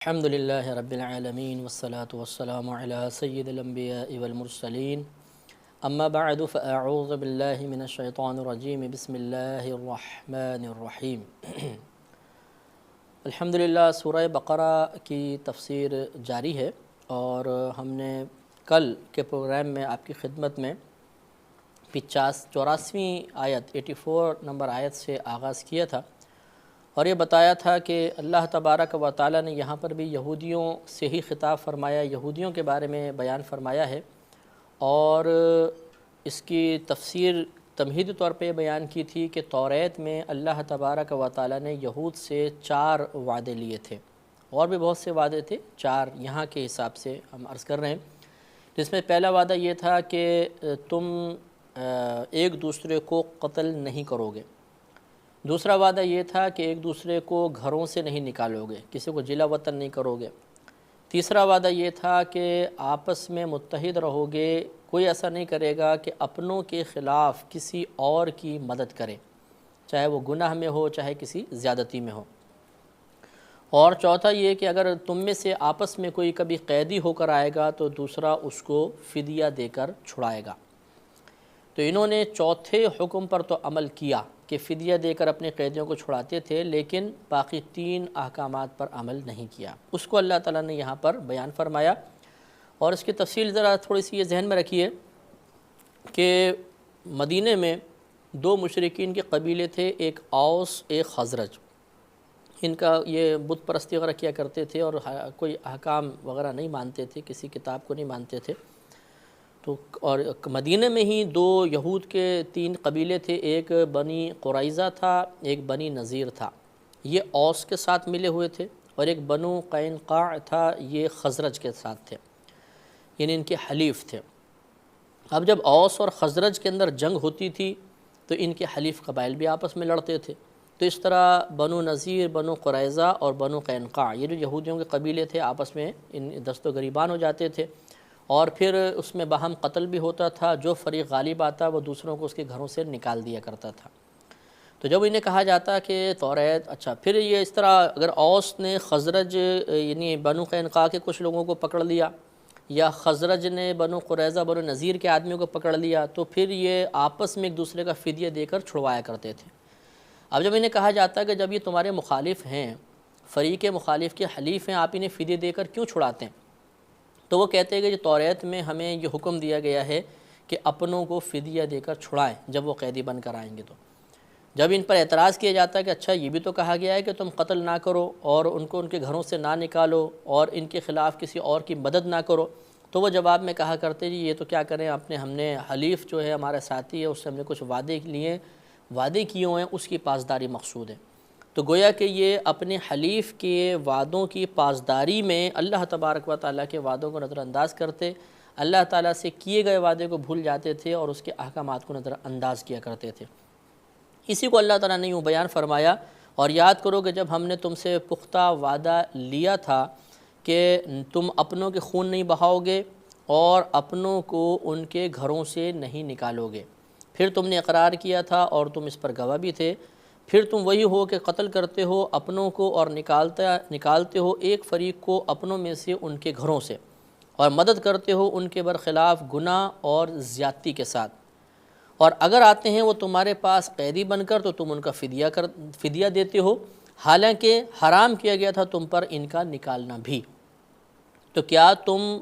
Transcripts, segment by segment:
الحمد للہ رب العالمین والصلاة والسلام علی سید الانبیاء والمرسلین اما بعد فاعوذ باللہ من الشیطان الرجیم بسم اللہ الرحمن الرحیم الحمدللہ سورہ بقرہ کی تفسیر جاری ہے اور ہم نے کل کے پروگرام میں آپ کی خدمت میں 84ویں آیت 84 نمبر آیت سے آغاز کیا تھا اور یہ بتایا تھا کہ اللہ تبارک و تعالیٰ نے یہاں پر بھی یہودیوں سے ہی خطاب فرمایا، یہودیوں کے بارے میں بیان فرمایا ہے اور اس کی تفسیر تمہیدی طور پہ بیان کی تھی کہ توریت میں اللہ تبارک و تعالیٰ نے یہود سے 4 وعدے لیے تھے، اور بھی بہت سے وعدے تھے، 4 یہاں کے حساب سے ہم عرض کر رہے ہیں، جس میں پہلا وعدہ یہ تھا کہ تم ایک دوسرے کو قتل نہیں کرو گے، دوسرا وعدہ یہ تھا کہ ایک دوسرے کو گھروں سے نہیں نکالو گے، کسی کو جلا وطن نہیں کرو گے، تیسرا وعدہ یہ تھا کہ آپس میں متحد رہو گے، کوئی ایسا نہیں کرے گا کہ اپنوں کے خلاف کسی اور کی مدد کرے، چاہے وہ گناہ میں ہو چاہے کسی زیادتی میں ہو، اور چوتھا یہ کہ اگر تم میں سے آپس میں کوئی کبھی قیدی ہو کر آئے گا تو دوسرا اس کو فدیہ دے کر چھڑائے گا۔ تو انہوں نے چوتھے حکم پر تو عمل کیا کہ فدیہ دے کر اپنے قیدیوں کو چھڑاتے تھے، لیکن باقی 3 احکامات پر عمل نہیں کیا، اس کو اللہ تعالیٰ نے یہاں پر بیان فرمایا۔ اور اس کی تفصیل ذرا تھوڑی سی یہ ذہن میں رکھیے کہ مدینہ میں 2 مشرکین کے قبیلے تھے، ایک اوس ایک خزرج، ان کا یہ بت پرستی وغیرہ کیا کرتے تھے اور کوئی احکام وغیرہ نہیں مانتے تھے، کسی کتاب کو نہیں مانتے تھے۔ تو اور مدینہ میں ہی 2 یہود کے 3 قبیلے تھے، ایک بنی قریظہ تھا ایک بنی نذیر تھا، یہ اوس کے ساتھ ملے ہوئے تھے، اور ایک بنو قینقاع تھا، یہ خزرج کے ساتھ تھے، یعنی ان کے حلیف تھے۔ اب جب اوس اور خزرج کے اندر جنگ ہوتی تھی تو ان کے حلیف قبائل بھی آپس میں لڑتے تھے، تو اس طرح بنو نذیر، بنو قریظہ اور بنو قینقاع، یہ جو یہودیوں کے قبیلے تھے، آپس میں ان دست و گریبان ہو جاتے تھے، اور پھر اس میں باہم قتل بھی ہوتا تھا، جو فریق غالب آتا وہ دوسروں کو اس کے گھروں سے نکال دیا کرتا تھا۔ تو جب انہیں کہا جاتا کہ توریت، اچھا پھر یہ اس طرح اگر اوس نے خزرج یعنی بنو قینقاع کے کچھ لوگوں کو پکڑ لیا، یا خزرج نے بنو قریظہ بنو نذیر کے آدمیوں کو پکڑ لیا، تو پھر یہ آپس میں ایک دوسرے کا فدیہ دے کر چھڑوایا کرتے تھے۔ اب جب انہیں کہا جاتا کہ جب یہ تمہارے مخالف ہیں، فریق مخالف کے حلیف ہیں، آپ انہیں فدیہ دے کر کیوں چھڑاتے ہیں؟ تو وہ کہتے ہیں کہ جو توریت میں ہمیں یہ حکم دیا گیا ہے کہ اپنوں کو فدیہ دے کر چھڑائیں جب وہ قیدی بن کر آئیں گے۔ تو جب ان پر اعتراض کیا جاتا ہے کہ اچھا یہ بھی تو کہا گیا ہے کہ تم قتل نہ کرو اور ان کو ان کے گھروں سے نہ نکالو اور ان کے خلاف کسی اور کی مدد نہ کرو، تو وہ جواب میں کہا کرتے جی یہ تو کیا کریں، ہم نے حلیف جو ہے ہمارا ساتھی ہے، اس سے ہم نے کچھ وعدے کیے ہوئے ہیں، اس کی پاسداری مقصود ہے۔ تو گویا کہ یہ اپنے حلیف کے وعدوں کی پاسداری میں اللہ تبارک و تعالیٰ کے وعدوں کو نظر انداز کرتے، اللہ تعالیٰ سے کیے گئے وعدے کو بھول جاتے تھے اور اس کے احکامات کو نظر انداز کیا کرتے تھے۔ اسی کو اللہ تعالیٰ نے یوں بیان فرمایا، اور یاد کرو کہ جب ہم نے تم سے پختہ وعدہ لیا تھا کہ تم اپنوں کے خون نہیں بہاؤ گے اور اپنوں کو ان کے گھروں سے نہیں نکالو گے، پھر تم نے اقرار کیا تھا اور تم اس پر گواہ بھی تھے، پھر تم وہی ہو کہ قتل کرتے ہو اپنوں کو اور نکالتے ہو ایک فریق کو اپنوں میں سے ان کے گھروں سے، اور مدد کرتے ہو ان کے برخلاف گناہ اور زیادتی کے ساتھ، اور اگر آتے ہیں وہ تمہارے پاس قیدی بن کر تو تم ان کا فدیہ دیتے ہو، حالانکہ حرام کیا گیا تھا تم پر ان کا نکالنا بھی۔ تو کیا تم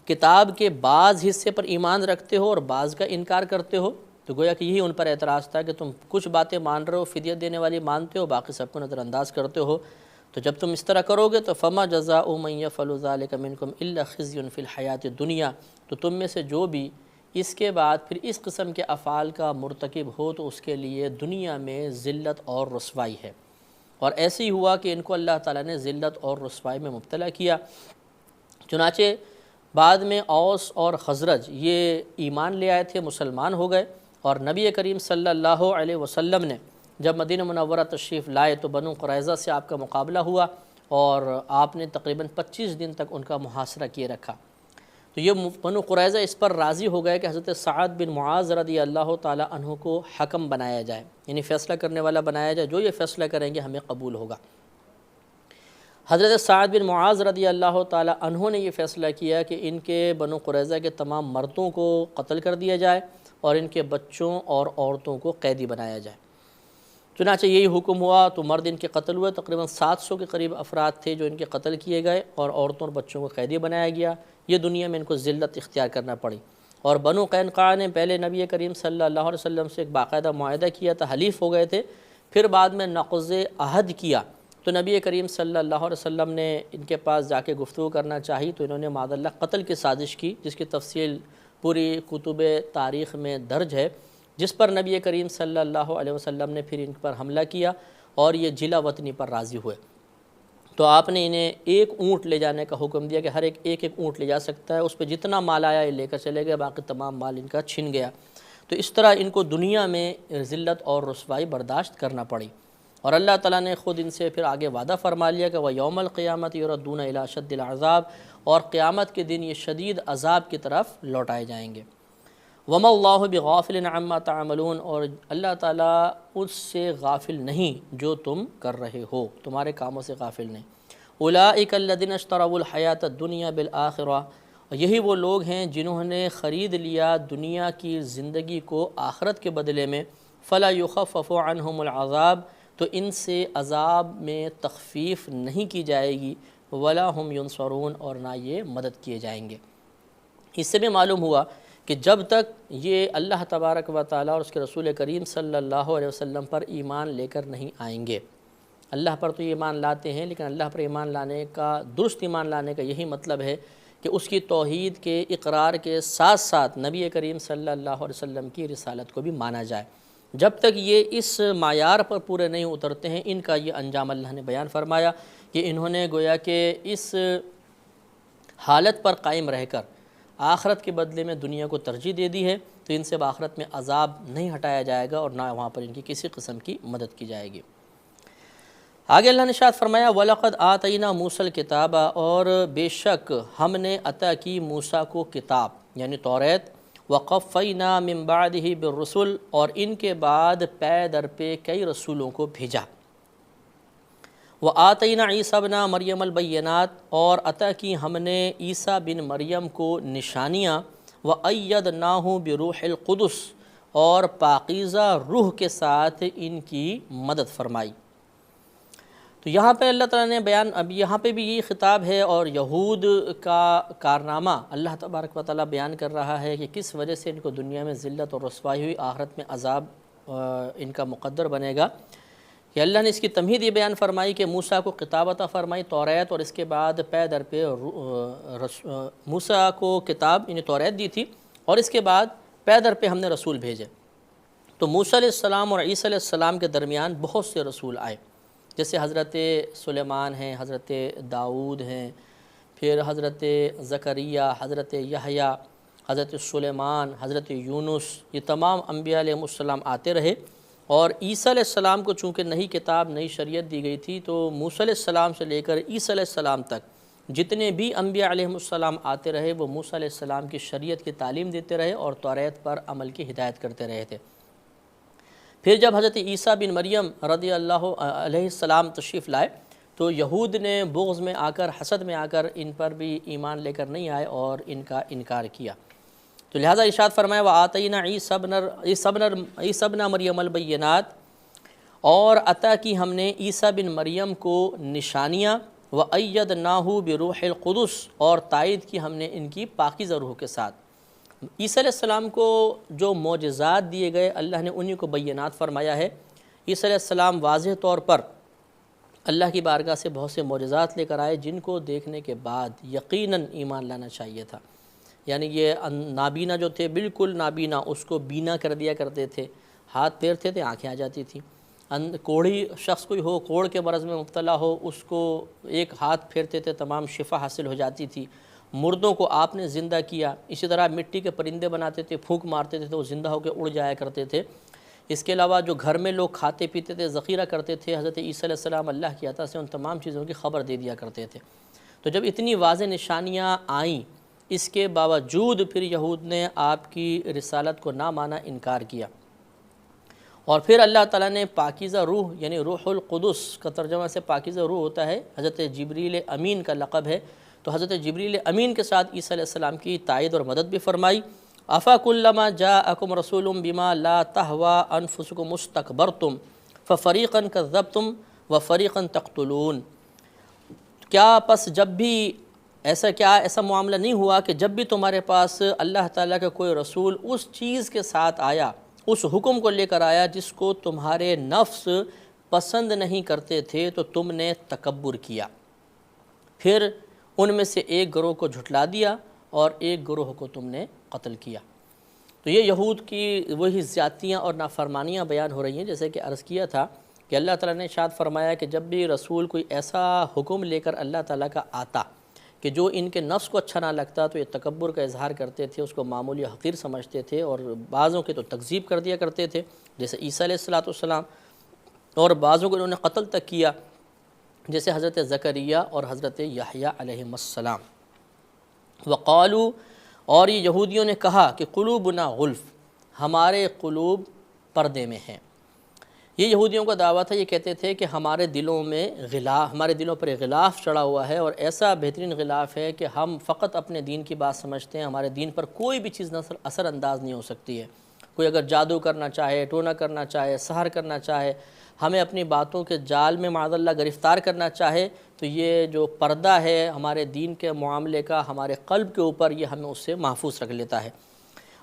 کتاب کے بعض حصے پر ایمان رکھتے ہو اور بعض کا انکار کرتے ہو؟ تو گویا کہ یہی ان پر اعتراض تھا کہ تم کچھ باتیں مان رہے ہو، فدیہ دینے والی مانتے ہو، باقی سب کو نظر انداز کرتے ہو۔ تو جب تم اس طرح کرو گے تو فما جزاء من یفعل ذلک منکم الا خزی فی الحیات الدنیا، تو تم میں سے جو بھی اس کے بعد پھر اس قسم کے افعال کا مرتکب ہو تو اس کے لیے دنیا میں ذلت اور رسوائی ہے۔ اور ایسے ہی ہوا کہ ان کو اللہ تعالیٰ نے ذلت اور رسوائی میں مبتلا کیا، چنانچہ بعد میں اوس اور خزرج یہ ایمان لے آئے تھے، مسلمان ہو گئے، اور نبی کریم صلی اللہ علیہ وسلم نے جب مدینہ منورہ تشریف لائے تو بنو قریظہ سے آپ کا مقابلہ ہوا اور آپ نے تقریباً 25 دن تک ان کا محاصرہ کیے رکھا۔ تو یہ بنو قریظہ اس پر راضی ہو گئے کہ حضرت سعد بن معاذ رضی اللہ تعالی عنہ کو حکم بنایا جائے، یعنی فیصلہ کرنے والا بنایا جائے، جو یہ فیصلہ کریں گے ہمیں قبول ہوگا۔ حضرت سعد بن معاذ رضی اللہ تعالی عنہ نے یہ فیصلہ کیا کہ ان کے بنو قریظہ کے تمام مردوں کو قتل کر دیا جائے اور ان کے بچوں اور عورتوں کو قیدی بنایا جائے۔ چنانچہ یہی حکم ہوا تو مرد ان کے قتل ہوئے، تقریباً 700 کے قریب افراد تھے جو ان کے قتل کیے گئے، اور عورتوں اور بچوں کو قیدی بنایا گیا۔ یہ دنیا میں ان کو ذلت اختیار کرنا پڑی۔ اور بنو قینقاع نے پہلے نبی کریم صلی اللہ علیہ وسلم سے ایک باقاعدہ معاہدہ کیا تھا، حلیف ہو گئے تھے، پھر بعد میں نقض عہد کیا تو نبی کریم صلی اللہ علیہ وسلم نے ان کے پاس جا کے گفتگو کرنا چاہی تو انہوں نے معاذ اللہ قتل کی سازش کی، جس کی تفصیل پوری کتب تاریخ میں درج ہے، جس پر نبی کریم صلی اللہ علیہ وسلم نے پھر ان پر حملہ کیا اور یہ جلا وطنی پر راضی ہوئے۔ تو آپ نے انہیں ایک اونٹ لے جانے کا حکم دیا کہ ہر ایک اونٹ لے جا سکتا ہے، اس پہ جتنا مال آیا یہ لے کر چلے گئے، باقی تمام مال ان کا چھن گیا۔ تو اس طرح ان کو دنیا میں ذلت اور رسوائی برداشت کرنا پڑی، اور اللہ تعالیٰ نے خود ان سے پھر آگے وعدہ فرما لیا کہ وَيَوْمَ الْقِيَامَةِ يُرَدُّونَ إِلَىٰ شَدِّ الْعَذَابِ، اور قیامت کے دن یہ شدید عذاب کی طرف لوٹائے جائیں گے۔ وَمَا اللَّهُ بِغَافِلٍ عَمَّا تَعْمَلُونَ، اور اللہ تعالیٰ اس سے غافل نہیں جو تم کر رہے ہو، تمہارے کاموں سے غافل نہیں۔ أُولَٰئِكَ الَّذِينَ اشْتَرَوُا الْحَيَاةَ الدُّنْيَا بِالْآخِرَةِ، یہی وہ لوگ ہیں جنہوں نے خرید لیا دنیا کی زندگی کو آخرت کے بدلے میں، فَلَا يُخَفَّفُ عَنْهُمُ الْعَذَابُ، تو ان سے عذاب میں تخفیف نہیں کی جائے گی، وَلَا هُمْ يُنصَرُونَ، اور نہ یہ مدد کیے جائیں گے۔ اس سے بھی معلوم ہوا کہ جب تک یہ اللہ تبارک و تعالیٰ اور اس کے رسول کریم صلی اللہ علیہ وسلم پر ایمان لے کر نہیں آئیں گے، اللہ پر تو ایمان لاتے ہیں لیکن اللہ پر ایمان لانے کا، درست ایمان لانے کا یہی مطلب ہے کہ اس کی توحید کے اقرار کے ساتھ ساتھ نبی کریم صلی اللہ علیہ وسلم کی رسالت کو بھی مانا جائے۔ جب تک یہ اس معیار پر پورے نہیں اترتے ہیں، ان کا یہ انجام اللہ نے بیان فرمایا کہ انہوں نے گویا کہ اس حالت پر قائم رہ کر آخرت کے بدلے میں دنیا کو ترجیح دے دی ہے، تو ان سے آخرت میں عذاب نہیں ہٹایا جائے گا اور نہ وہاں پر ان کی کسی قسم کی مدد کی جائے گی۔ آگے اللہ نے ارشاد فرمایا وَلَقَدْ آتَيْنَا مُوسَى الْكِتَابَ، اور بے شک ہم نے عطا کی موسیٰ کو کتاب یعنی توریت، وَقَفَّيْنَا مِن بَعْدِهِ بِالرُّسُلِ، اور ان کے بعد پے در پہ کئی رسولوں کو بھیجا۔ وَآتَيْنَا عِيسَى ابْنَ مَرْيَمَ الْبَيِّنَاتِ، اور عطا کی ہم نے عیسیٰ بن مریم کو نشانیاں، وَأَيَّدْنَاهُ بِرُوحِ الْقُدُسِ، اور پاکیزہ روح کے ساتھ ان کی مدد فرمائی۔ تو یہاں پہ اللہ تعالیٰ نے بیان، اب یہاں پہ بھی یہ خطاب ہے اور یہود کا کارنامہ اللہ تبارک و تعالیٰ بیان کر رہا ہے کہ کس وجہ سے ان کو دنیا میں ذلت اور رسوائی ہوئی، آخرت میں عذاب ان کا مقدر بنے گا۔ کہ اللہ نے اس کی تمہید یہ بیان فرمائی کہ موسیٰ کو کتاب عطا فرمائی توریت، اور اس کے بعد پے در پہ موسیٰ کو کتاب یعنی توریت دی تھی، اور اس کے بعد پے در پہ ہم نے رسول بھیجے۔ تو موسیٰ علیہ السلام اور عیسیٰ علیہ السلام کے درمیان بہت سے رسول آئے، جیسے حضرت سلیمان ہیں، حضرت داؤد ہیں، پھر حضرت زکریا، حضرت یحییٰ، حضرت سلیمان، حضرت یونس، یہ تمام انبیاء علیہ السلام آتے رہے۔ اور عیسیٰ علیہ السلام کو چونکہ نئی کتاب نئی شریعت دی گئی تھی، تو موسیٰ علیہ السلام سے لے کر عیسیٰ علیہ السلام تک جتنے بھی انبیاء علیہ السلام آتے رہے وہ موسیٰ علیہ السلام کی شریعت کی تعلیم دیتے رہے اور توریت پر عمل کی ہدایت کرتے رہے تھے۔ پھر جب حضرت عیسیٰ بن مریم رضی اللہ علیہ السلام تشریف لائے تو یہود نے بغض میں آ کر، حسد میں آ کر ان پر بھی ایمان لے کر نہیں آئے اور ان کا انکار کیا۔ تو لہذا ارشاد فرمایا وَآتَيْنَا عِيسَى ابْنَ مَرْيَمَ الْبَيِّنَاتِ، اور عطا کی ہم نے عیسیٰ بن مریم کو نشانیاں، وَأَيَّدْنَاهُ بِرُوحِ الْقُدُسِ، اور تائید کی ہم نے ان کی پاکیزہ روح کے ساتھ۔ عیسیٰ علیہ السلام کو جو معجزات دیے گئے اللہ نے انہی کو بینات فرمایا ہے۔ عیسیٰ علیہ السلام واضح طور پر اللہ کی بارگاہ سے بہت سے معجزات لے کر آئے جن کو دیکھنے کے بعد یقیناً ایمان لانا چاہیے تھا۔ یعنی یہ نابینا جو تھے بالکل نابینا، اس کو بینا کر دیا کرتے تھے، ہاتھ پھیرتے تھے آنکھیں آ جاتی تھیں۔ کوڑھی شخص کوئی ہو، کوڑھ کے مرض میں مبتلا ہو، اس کو ایک ہاتھ پھیرتے تھے تمام شفا حاصل ہو جاتی تھی۔ مردوں کو آپ نے زندہ کیا، اسی طرح مٹی کے پرندے بناتے تھے، پھونک مارتے تھے تو وہ زندہ ہو کے اڑ جایا کرتے تھے۔ اس کے علاوہ جو گھر میں لوگ کھاتے پیتے تھے، ذخیرہ کرتے تھے، حضرت عیسیٰ علیہ السلام اللہ کی عطا سے ان تمام چیزوں کی خبر دے دیا کرتے تھے۔ تو جب اتنی واضح نشانیاں آئیں، اس کے باوجود پھر یہود نے آپ کی رسالت کو نہ مانا، انکار کیا۔ اور پھر اللہ تعالیٰ نے پاکیزہ روح یعنی روح القدس کا ترجمہ سے پاکیزہ روح ہوتا ہے، حضرت جبریل امین کا لقب ہے، تو حضرت جبریل امین کے ساتھ عیسیٰ علیہ السلام کی تائید اور مدد بھی فرمائی۔ افکلما جاءکم رسول بما لا تہوی انفسکم استکبرتم ففریقا کذبتم وفریقا تقتلون، کیا پس جب بھی ایسا معاملہ نہیں ہوا کہ جب بھی تمہارے پاس اللہ تعالیٰ کا کوئی رسول اس چیز کے ساتھ آیا، اس حکم کو لے کر آیا جس کو تمہارے نفس پسند نہیں کرتے تھے، تو تم نے تکبر کیا، پھر ان میں سے ایک گروہ کو جھٹلا دیا اور ایک گروہ کو تم نے قتل کیا۔ تو یہ یہود کی وہی زیادتیاں اور نافرمانیاں بیان ہو رہی ہیں، جیسے کہ عرض کیا تھا کہ اللہ تعالیٰ نے ارشاد فرمایا کہ جب بھی رسول کوئی ایسا حکم لے کر اللہ تعالیٰ کا آتا کہ جو ان کے نفس کو اچھا نہ لگتا، تو یہ تکبر کا اظہار کرتے تھے، اس کو معمولی حقیر سمجھتے تھے، اور بعضوں کے تو تکذیب کر دیا کرتے تھے جیسے عیسیٰ علیہ السلام، اور بعضوں کو انہوں نے قتل تک کیا جیسے حضرت زکریا اور حضرت یحییٰ علیہ السلام۔ وقالو، اور یہ یہودیوں نے کہا کہ قلوبنا غلف، ہمارے قلوب پردے میں ہیں۔ یہ یہودیوں کا دعویٰ تھا، یہ کہتے تھے کہ ہمارے دلوں پر غلاف چڑھا ہوا ہے، اور ایسا بہترین غلاف ہے کہ ہم فقط اپنے دین کی بات سمجھتے ہیں، ہمارے دین پر کوئی بھی چیز اثر انداز نہیں ہو سکتی ہے۔ کوئی اگر جادو کرنا چاہے، ٹونا کرنا چاہے، سحر کرنا چاہے، ہمیں اپنی باتوں کے جال میں معاذ اللہ گرفتار کرنا چاہے، تو یہ جو پردہ ہے ہمارے دین کے معاملے کا ہمارے قلب کے اوپر، یہ ہمیں اس سے محفوظ رکھ لیتا ہے۔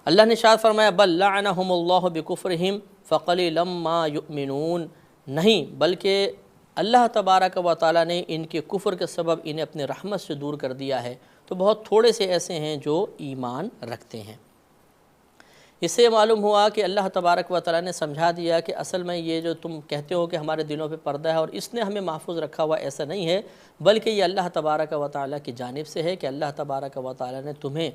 اللہ نے ارشاد فرمایا بل لعنہم اللہ بکفرہم فقلیلا ما یؤمنون، نہیں بلکہ اللہ تبارک و تعالیٰ نے ان کے کفر کے سبب انہیں اپنے رحمت سے دور کر دیا ہے، تو بہت تھوڑے سے ایسے ہیں جو ایمان رکھتے ہیں۔ اس سے معلوم ہوا کہ اللہ تبارک و تعالیٰ نے سمجھا دیا کہ اصل میں یہ جو تم کہتے ہو کہ ہمارے دلوں پہ پردہ ہے اور اس نے ہمیں محفوظ رکھا ہوا، ایسا نہیں ہے، بلکہ یہ اللہ تبارک و تعالیٰ کی جانب سے ہے کہ اللہ تبارک و تعالیٰ نے تمہیں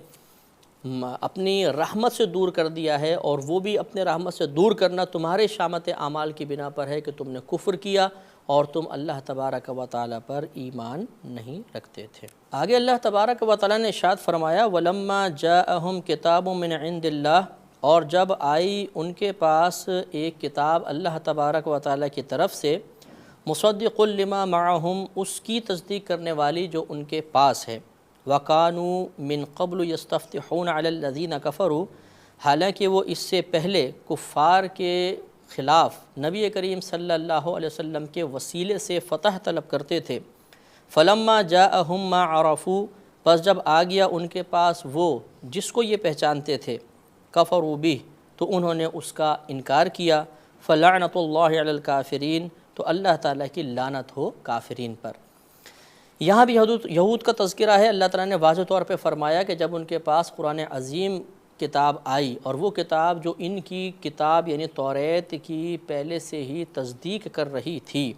اپنی رحمت سے دور کر دیا ہے، اور وہ بھی اپنے رحمت سے دور کرنا تمہارے شامت اعمال کی بنا پر ہے کہ تم نے کفر کیا اور تم اللہ تبارک و تعالیٰ پر ایمان نہیں رکھتے تھے۔ آگے اللہ تبارک و تعالیٰ نے ارشاد فرمایا وَلَمَّا جَاءَهُمْ كِتَابٌ مِّنْ عِنْدِ اللَّهِ، اور جب آئی ان کے پاس ایک کتاب اللہ تبارک و تعالیٰ کی طرف سے، مصدق لما معہم، اس کی تصدیق کرنے والی جو ان کے پاس ہے، وَكَانُوا مِن قَبْلُ يَسْتَفْتِحُونَ عَلَى الَّذِينَ كَفَرُوا، حالانکہ وہ اس سے پہلے کفار کے خلاف نبی کریم صلی اللہ علیہ وسلم کے وسیلے سے فتح طلب کرتے تھے۔ فَلَمَّا جَاءَهُم مَّا عَرَفُوا، پس جب آ گیا ان کے پاس وہ جس کو یہ پہچانتے تھے، کفروا بہ، تو انہوں نے اس کا انکار کیا، فلعنۃ اللہ علی الکافرین، تو اللہ تعالیٰ کی لعنت ہو کافرین پر۔ یہاں بھی یہود کا تذکرہ ہے۔ اللہ تعالیٰ نے واضح طور پہ فرمایا کہ جب ان کے پاس قرآن عظیم کتاب آئی، اور وہ کتاب جو ان کی کتاب یعنی توریت کی پہلے سے ہی تصدیق کر رہی تھی،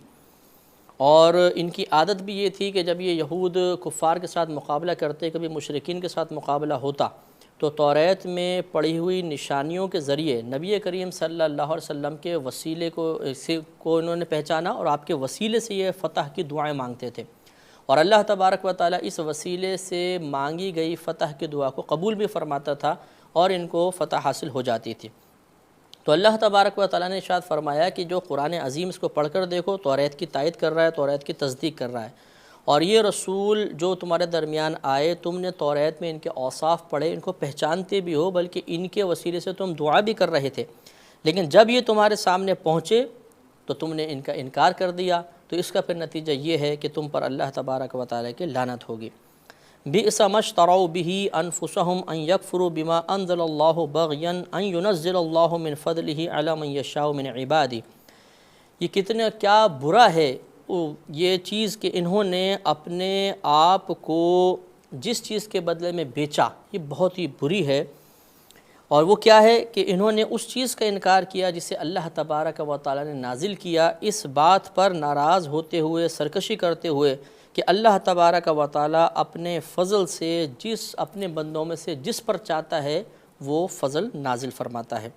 اور ان کی عادت بھی یہ تھی کہ جب یہ یہود کفار کے ساتھ مقابلہ کرتے، کبھی مشرکین کے ساتھ مقابلہ ہوتا، تو توریت میں پڑھی ہوئی نشانیوں کے ذریعے نبی کریم صلی اللہ علیہ وسلم کے وسیلے کو انہوں نے پہچانا، اور آپ کے وسیلے سے یہ فتح کی دعائیں مانگتے تھے، اور اللہ تبارک و تعالیٰ اس وسیلے سے مانگی گئی فتح کی دعا کو قبول بھی فرماتا تھا، اور ان کو فتح حاصل ہو جاتی تھی۔ تو اللہ تبارک و تعالیٰ نے ارشاد فرمایا کہ جو قرآن عظیم اس کو پڑھ کر دیکھو، توریت کی تائید کر رہا ہے، توریت کی تصدیق کر رہا ہے، اور یہ رسول جو تمہارے درمیان آئے، تم نے توریت میں ان کے اوصاف پڑھے، ان کو پہچانتے بھی ہو، بلکہ ان کے وسیلے سے تم دعا بھی کر رہے تھے، لیکن جب یہ تمہارے سامنے پہنچے تو تم نے ان کا انکار کر دیا، تو اس کا پھر نتیجہ یہ ہے کہ تم پر اللہ تبارک و تعالیٰ کی لعنت ہوگی۔ بئس ما اشتروا به انفسهم ان يكفروا بما انزل الله بغيا ان ينزل الله من فضله على من يشاء من عباده، یہ کتنا کیا برا ہے یہ چیز کہ انہوں نے اپنے آپ کو جس چیز کے بدلے میں بیچا، یہ بہت ہی بری ہے، اور وہ کیا ہے کہ انہوں نے اس چیز کا انکار کیا جسے اللہ تبارک و تعالیٰ نے نازل کیا، اس بات پر ناراض ہوتے ہوئے، سرکشی کرتے ہوئے کہ اللہ تبارک و تعالیٰ اپنے فضل سے اپنے بندوں میں سے جس پر چاہتا ہے وہ فضل نازل فرماتا ہے۔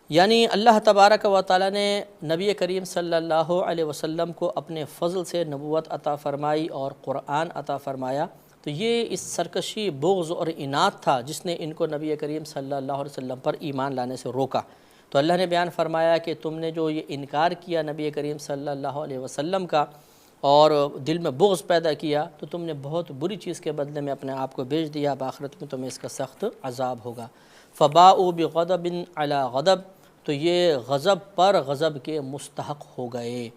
یعنی اللہ تبارک و تعالیٰ نے نبی کریم صلی اللہ علیہ وسلم کو اپنے فضل سے نبوت عطا فرمائی اور قرآن عطا فرمایا، تو یہ اس سرکشی، بغض اور اناد تھا جس نے ان کو نبی کریم صلی اللہ علیہ وسلم پر ایمان لانے سے روکا۔ تو اللہ نے بیان فرمایا کہ تم نے جو یہ انکار کیا نبی کریم صلی اللہ علیہ وسلم کا اور دل میں بغض پیدا کیا تو تم نے بہت بری چیز کے بدلے میں اپنے آپ کو بیچ دیا، آخرت میں تمہیں اس کا سخت عذاب ہوگا۔ فباؤوا بغضب علی غضب، تو یہ غضب پر غضب کے مستحق ہو گئے۔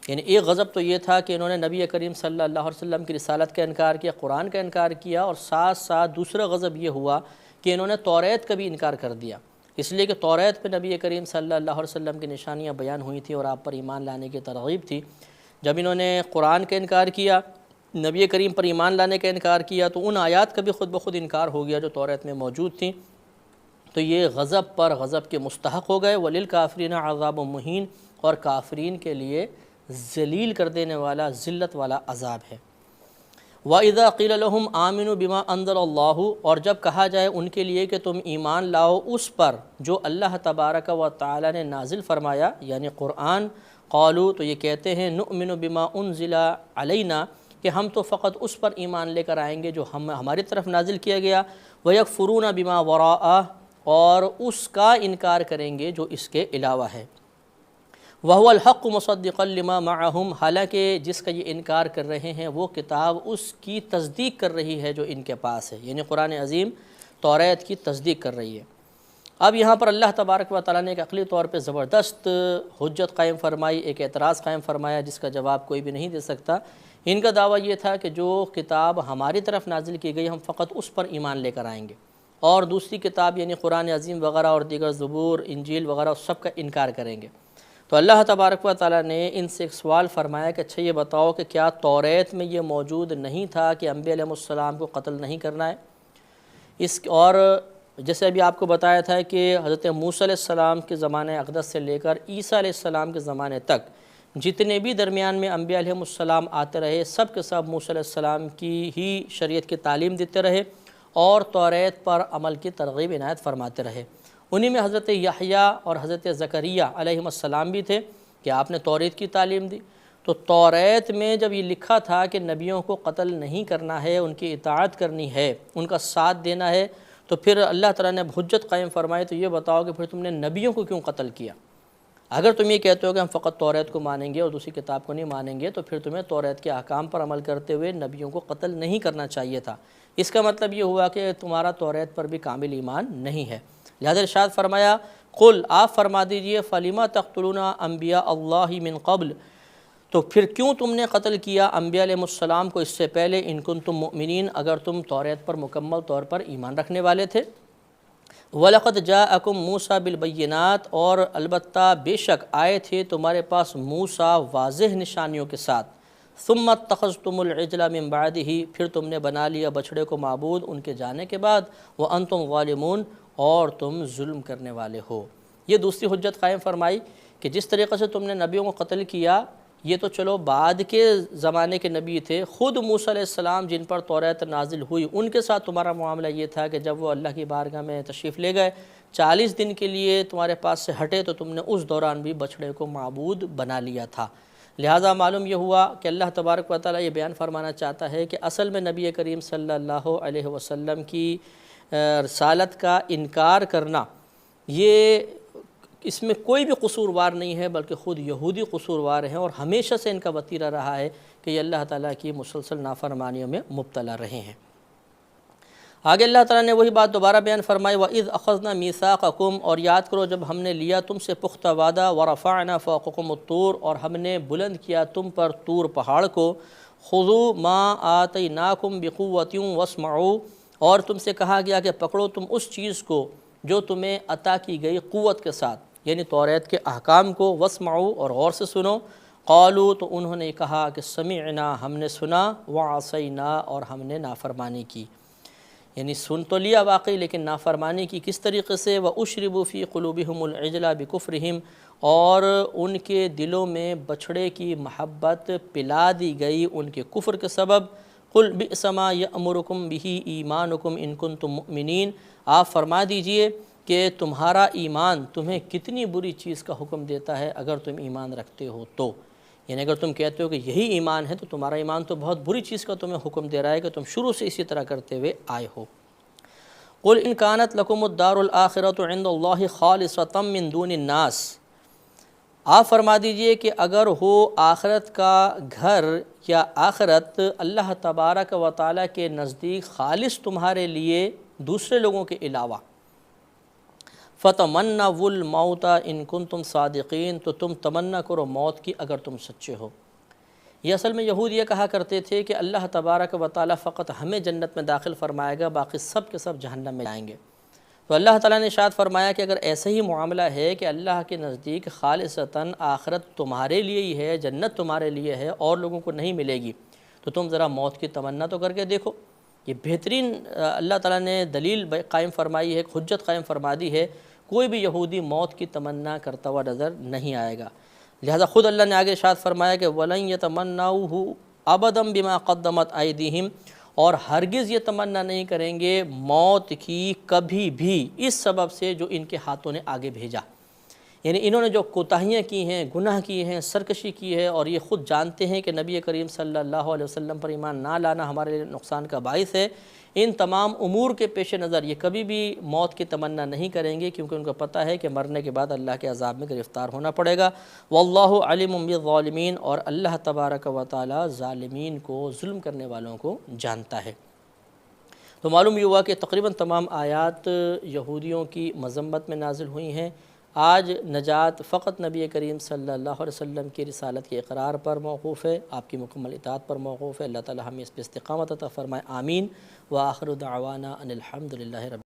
یعنی ایک غضب تو یہ تھا کہ انہوں نے نبی کریم صلی اللہ علیہ وسلم کی رسالت کا انکار کیا، قرآن کا انکار کیا، اور ساتھ ساتھ دوسرا غضب یہ ہوا کہ انہوں نے توریت کا بھی انکار کر دیا، اس لیے کہ توریت پہ نبی کریم صلی اللہ علیہ وسلم کی نشانیاں بیان ہوئی تھیں اور آپ پر ایمان لانے کی ترغیب تھی۔ جب انہوں نے قرآن کا انکار کیا، نبی کریم پر ایمان لانے کا انکار کیا، تو ان آیات کا بھی خود بخود انکار ہو گیا جو توریت میں موجود تھیں، تو یہ غضب پر غضب کے مستحق ہو گئے۔ وَلِلْكَافِرِينَ عَذَابٌ مُّهِينٌ، اور کافرین کے لیے ذلیل کر دینے والا، ذلت والا عذاب ہے۔ وَإِذَا قِيلَ لَهُمْ آمِنُوا بِمَا أَنزَلَ اللَّهُ، اور جب کہا جائے ان کے لیے کہ تم ایمان لاؤ اس پر جو اللہ تبارک و تعالی نے نازل فرمایا، یعنی قرآن، قالوا، تو یہ کہتے ہیں نؤمن بما انزل علینا، کہ ہم تو فقط اس پر ایمان لے کر آئیں گے جو ہماری طرف نازل کیا گیا، وَيَكْفُرُونَ بِمَا وَرَاءَهُ، اور اس کا انکار کریں گے جو اس کے علاوہ ہے۔ وَهُوَ الْحَقُّ مُصَدِّقًا لِمَا مَعَهُمْ، حالانکہ جس کا یہ انکار کر رہے ہیں وہ کتاب اس کی تصدیق کر رہی ہے جو ان کے پاس ہے، یعنی قرآن عظیم توریت کی تصدیق کر رہی ہے۔ اب یہاں پر اللہ تبارک و تعالیٰ نے ایک عقلی طور پہ زبردست حجت قائم فرمائی، ایک اعتراض قائم فرمایا جس کا جواب کوئی بھی نہیں دے سکتا۔ ان کا دعویٰ یہ تھا کہ جو کتاب ہماری طرف نازل کی گئی ہم فقط اس پر ایمان لے کر آئیں گے، اور دوسری کتاب یعنی قرآن عظیم وغیرہ اور دیگر زبور، انجیل وغیرہ سب کا انکار کریں گے۔ تو اللہ تبارک و تعالیٰ نے ان سے ایک سوال فرمایا کہ اچھا یہ بتاؤ کہ کیا توریت میں یہ موجود نہیں تھا کہ انبیاء علیہ السلام کو قتل نہیں کرنا ہے؟ اور جیسے ابھی آپ کو بتایا تھا کہ حضرت موسیٰ علیہ السلام کے زمانہ اقدس سے لے کر عیسیٰ علیہ السلام کے زمانے تک جتنے بھی درمیان میں انبیاء علیہ السلام آتے رہے، سب کے سب موسیٰ علیہ السلام کی ہی شریعت کی تعلیم دیتے رہے اور توریت پر عمل کی ترغیب عنایت فرماتے رہے۔ انہی میں حضرت یحییٰ اور حضرت زکریا علیہ السلام بھی تھے کہ آپ نے توریت کی تعلیم دی۔ تو توریت میں جب یہ لکھا تھا کہ نبیوں کو قتل نہیں کرنا ہے، ان کی اطاعت کرنی ہے، ان کا ساتھ دینا ہے، تو پھر اللہ تعالیٰ نے حجت قائم فرمائی تو یہ بتاؤ کہ پھر تم نے نبیوں کو کیوں قتل کیا؟ اگر تم یہ کہتے ہو کہ ہم فقط توریت کو مانیں گے اور دوسری کتاب کو نہیں مانیں گے، تو پھر تمہیں توریت کے احکام پر عمل کرتے ہوئے نبیوں کو قتل نہیں کرنا چاہیے تھا۔ اس کا مطلب یہ ہوا کہ تمہارا توریت پر بھی کامل ایمان نہیں ہے۔ لہذا ارشاد فرمایا قل، آپ فرما دیجئے فَلِمَ تَقْتُلُونَ أَنْبِيَاءَ اللَّهِ مِنْ قَبْلِ، تو پھر کیوں تم نے قتل کیا انبیاء علیہ السلام کو اس سے پہلے، ان کنتم مؤمنین، اگر تم توریت پر مکمل طور پر ایمان رکھنے والے تھے۔ وَلَقَدْ جَاءَكُمْ مُوسَىٰ بِالْبَيِّنَاتِ، اور البتہ بے شک آئے تھے تمہارے پاس موسیٰ واضح نشانیوں کے ساتھ۔ ثُمَّ اتَّخَذْتُمُ الْعِجْلَ مِن بَعْدِهِ، پھر تم نے بنا لیا بچھڑے کو معبود ان کے جانے کے بعد، وَأَنْتُمْ ظَالِمُونَ، اور تم ظلم کرنے والے ہو۔ یہ دوسری حجت قائم فرمائی کہ جس طریقے سے تم نے نبیوں کو قتل کیا، یہ تو چلو بعد کے زمانے کے نبی تھے، خود موسیٰ علیہ السلام جن پر توریت نازل ہوئی ان کے ساتھ تمہارا معاملہ یہ تھا کہ جب وہ اللہ کی بارگاہ میں تشریف لے گئے، 40 دن کے لیے تمہارے پاس سے ہٹے، تو تم نے اس دوران بھی بچھڑے کو معبود بنا لیا تھا۔ لہٰذا معلوم یہ ہوا کہ اللہ تبارک و تعالیٰ یہ بیان فرمانا چاہتا ہے کہ اصل میں نبی کریم صلی اللہ علیہ وسلم کی رسالت کا انکار کرنا، یہ اس میں کوئی بھی قصوروار نہیں ہے، بلکہ خود یہودی قصوروار ہیں، اور ہمیشہ سے ان کا وتیرہ رہا ہے کہ یہ اللہ تعالیٰ کی مسلسل نافرمانیوں میں مبتلا رہے ہیں۔ آگے اللہ تعالیٰ نے وہی بات دوبارہ بیان فرمائی وَإِذْ أَخَذْنَا مِيثَاقَكُمْ، اور یاد کرو جب ہم نے لیا تم سے پختہ وعدہ، وَرَفَعْنَا فَوْقَكُمُ الطُّورَ، اور ہم نے بلند کیا تم پر طور پہاڑ کو، خُذُوا مَا آتَيْنَاكُمْ بِقُوَّةٍ وَاسْمَعُوا، اور تم سے کہا گیا کہ پکڑو تم اس چیز کو جو تمہیں عطا کی گئی قوت کے ساتھ، یعنی توریت کے احکام کو، واسمعوا، اور غور سے سنو۔ قالوا، تو انہوں نے کہا کہ سمعنا، ہم نے سنا، وعصینا، اور ہم نے نافرمانی کی۔ یعنی سن تو لیا واقعی، لیکن نافرمانی کی کس طریقے سے؟ وَأُشْرِبُوا فِي قُلُوبِهِمُ الْعِجْلَ بِكُفْرِهِمْ، اور ان کے دلوں میں بچھڑے کی محبت پلا دی گئی ان کے کفر کے سبب۔ قُلْ بِئْسَ مَا يَأْمُرُكُمْ بِهِ إِيمَانُكُمْ إِن كُنتُم مُؤْمِنِينَ، آپ فرما دیجئے کہ تمہارا ایمان تمہیں کتنی بری چیز کا حکم دیتا ہے اگر تم ایمان رکھتے ہو تو، یعنی اگر تم کہتے ہو کہ یہی ایمان ہے تو تمہارا ایمان تو بہت بری چیز کا تمہیں حکم دے رہا ہے کہ تم شروع سے اسی طرح کرتے ہوئے آئے ہو۔ قل ان کانت لکم الدار الآخرۃ عند اللہ خالصۃ من دون الناس، آپ فرما دیجئے کہ اگر ہو آخرت کا گھر یا آخرت اللہ تبارک و تعالیٰ کے نزدیک خالص تمہارے لیے دوسرے لوگوں کے علاوہ، فَتَمَنَّوُا الْمَوْتَ إِن كُنتُمْ صَادِقِينَ، تو تم تمنا کرو موت کی اگر تم سچے ہو۔ یہ اصل میں یہود یہ کہا کرتے تھے کہ اللہ تبارک و تعالیٰ فقط ہمیں جنت میں داخل فرمائے گا، باقی سب کے سب جہنم میں جائیں گے۔ تو اللہ تعالیٰ نے ارشاد فرمایا کہ اگر ایسا ہی معاملہ ہے کہ اللہ کے نزدیک خالصتاً آخرت تمہارے لیے ہی ہے، جنت تمہارے لیے ہے اور لوگوں کو نہیں ملے گی، تو تم ذرا موت کی تمنا تو کر کے دیکھو۔ یہ بہترین اللہ تعالیٰ نے دلیل قائم فرمائی ہے، حجت قائم فرما دی ہے، کوئی بھی یہودی موت کی تمنا کرتا ہوا نظر نہیں آئے گا۔ لہذا خود اللہ نے آگے ارشاد فرمایا کہ وَلَن يَتَمَنَّوْهُ أَبَدًا بِمَا قَدَّمَتْ أَيْدِيهِمْ، اور ہرگز یہ تمنا نہیں کریں گے موت کی کبھی بھی اس سبب سے جو ان کے ہاتھوں نے آگے بھیجا، یعنی انہوں نے جو کوتاہیاں کی ہیں، گناہ کی ہیں، سرکشی کی ہے، اور یہ خود جانتے ہیں کہ نبی کریم صلی اللہ علیہ وسلم پر ایمان نہ لانا ہمارے لیے نقصان کا باعث ہے، ان تمام امور کے پیش نظر یہ کبھی بھی موت کی تمنا نہیں کریں گے، کیونکہ ان کو پتہ ہے کہ مرنے کے بعد اللہ کے عذاب میں گرفتار ہونا پڑے گا۔ واللہ علیم بالظالمین، اور اللہ تبارک و تعالی ظالمین کو، ظلم کرنے والوں کو جانتا ہے۔ تو معلوم یہ ہوا کہ تقریباً تمام آیات یہودیوں کی مذمت میں نازل ہوئی ہیں۔ آج نجات فقط نبی کریم صلی اللہ علیہ وسلم کی رسالت کے اقرار پر موقوف ہے، آپ کی مکمل اطاعت پر موقوف ہے۔ اللہ تعالی ہمیں اس پہ استقامت عطا فرمائے، آمین۔ وآخر دعوانا ان الحمد للہ رب